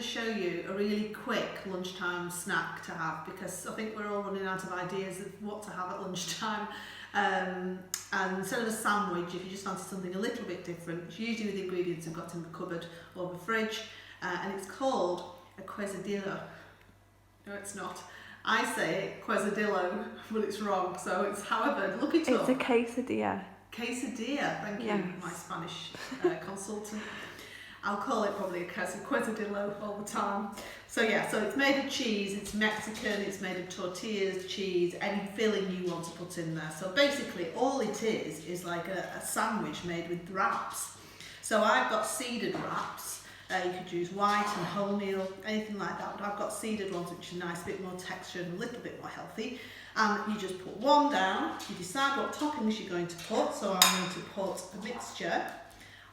show you a really quick lunchtime snack to have, because I think we're all running out of ideas of what to have at lunchtime. And instead of a sandwich, if you just fancy something a little bit different, it's usually with ingredients I've got in the cupboard or the fridge, and it's called a Quesadilla. No, it's not. I say it Quesadillo, but it's wrong. So it's, however, look it up. It's a quesadilla. Quesadilla, thank you, Yes. my Spanish consultant. I'll call it probably a quesadillo all the time. So yeah, so it's made of cheese, it's Mexican, it's made of tortillas, cheese, any filling you want to put in there. So basically all it is like a sandwich made with wraps. So I've got seeded wraps. You could use white and wholemeal, anything like that. But I've got seeded ones which are nice, a bit more texture and a little bit more healthy. And you just put one down, you decide what toppings you're going to put. So I'm going to put a mixture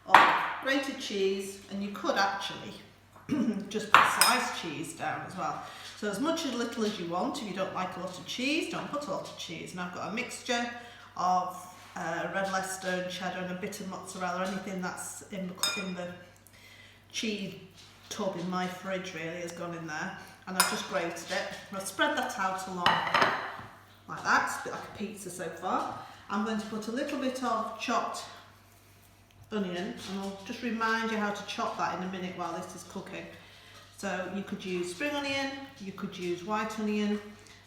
of grated cheese, and you could actually just put sliced cheese down as well. So as much or little as you want. If you don't like a lot of cheese, don't put a lot of cheese. And I've got a mixture of red Leicester and cheddar and a bit of mozzarella, anything that's in the cheese tub in my fridge really has gone in there. And I've just grated it. I'll spread that out along like that. It's a bit like a pizza so far. I'm going to put a little bit of chopped onion, and I'll just remind you how to chop that in a minute while this is cooking. So you could use spring onion, you could use white onion,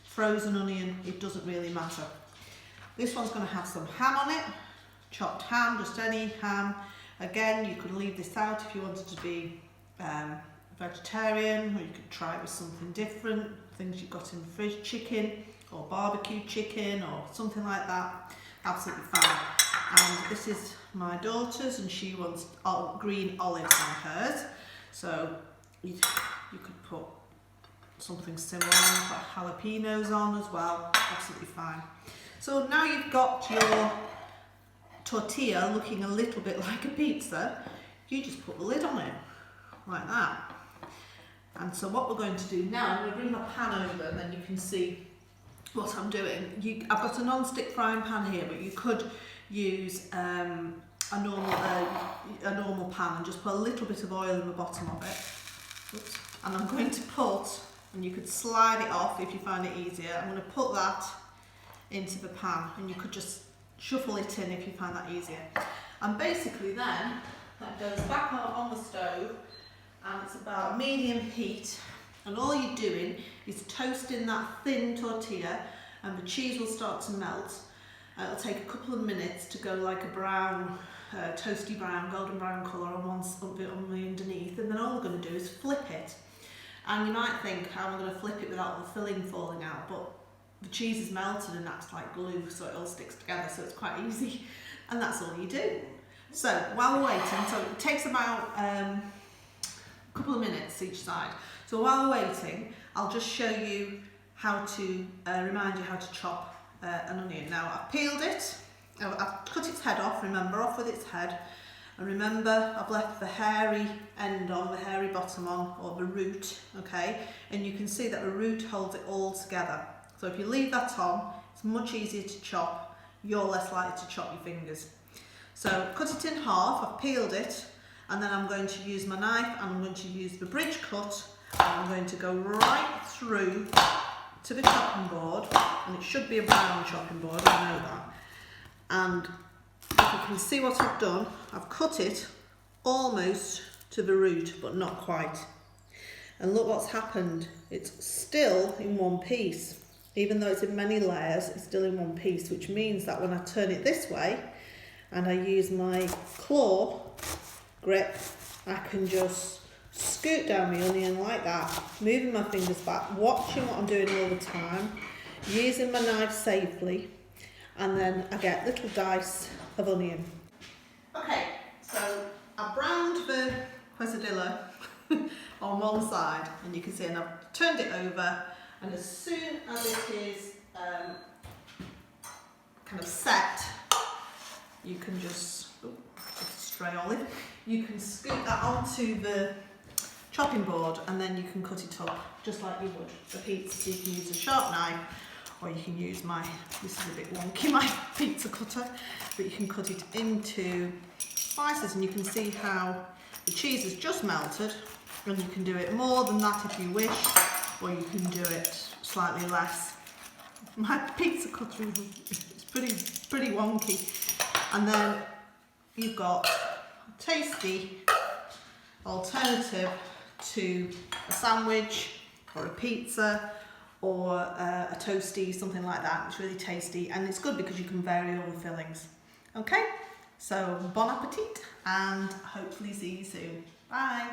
frozen onion, it doesn't really matter. This one's going to have some ham on it, chopped ham, just any ham. Again, you could leave this out if you wanted to be vegetarian, or you could try it with something different, things you've got in the fridge, chicken or barbecue chicken or something like that, absolutely fine. And this is my daughter's, and she wants green olives on hers. So you could put something similar, put jalapenos on as well, absolutely fine. So now you've got your tortilla looking a little bit like a pizza, you just put the lid on it, like that. And so what we're going to do now, I'm going to bring my pan over and then you can see what I'm doing. I've got a non-stick frying pan here, but you could use a normal pan and just put a little bit of oil in the bottom of it. Oops. And I'm going to put, and you could slide it off if you find it easier, I'm going to put that into the pan, and you could just shuffle it in if you find that easier. And basically then, that goes back on the stove, and it's about medium heat, and all you're doing is toasting that thin tortilla, and the cheese will start to melt. It'll take a couple of minutes to go like a brown, toasty brown, golden brown colour on the underneath, and then all we're going to do is flip it. And you might think, how am I going to flip it without the filling falling out? But the cheese is melted and that's like glue, so it all sticks together, so it's quite easy. And that's all you do. So while we're waiting, so it takes about a couple of minutes each side. So while we're waiting, I'll just show you how to remind you how to chop an onion. Now I've peeled it, I've cut its head off, remember, off with its head. And remember, I've left the hairy end on, the hairy bottom on, or the root, okay? And you can see that the root holds it all together. So if you leave that on, it's much easier to chop, you're less likely to chop your fingers. So cut it in half, I've peeled it, and then I'm going to use my knife, and I'm going to use the bridge cut, and I'm going to go right through to the chopping board, and it should be a brown chopping board, I know that. And if you can see what I've done, I've cut it almost to the root, but not quite. And look what's happened, it's still in one piece. Even though it's in many layers, it's still in one piece, which means that when I turn it this way, and I use my claw grip, I can just scoot down the onion like that, moving my fingers back, watching what I'm doing all the time, using my knife safely, and then I get little dice of onion. Okay, so I've browned the quesadilla on one side, and you can see, and I've turned it over, and as soon as it is kind of set, you can just, just a stray olive, you can scoop that onto the chopping board, and then you can cut it up just like you would a pizza. So you can use a sharp knife, or you can use this is a bit wonky, my pizza cutter, but you can cut it into slices, and you can see how the cheese has just melted, And you can do it more than that if you wish, or you can do it slightly less. My pizza cutter is pretty wonky. And then you've got a tasty alternative to a sandwich or a pizza or a toasty, something like that. It's really tasty, and it's good because you can vary all the fillings. Okay, so bon appetit, and hopefully see you soon. Bye.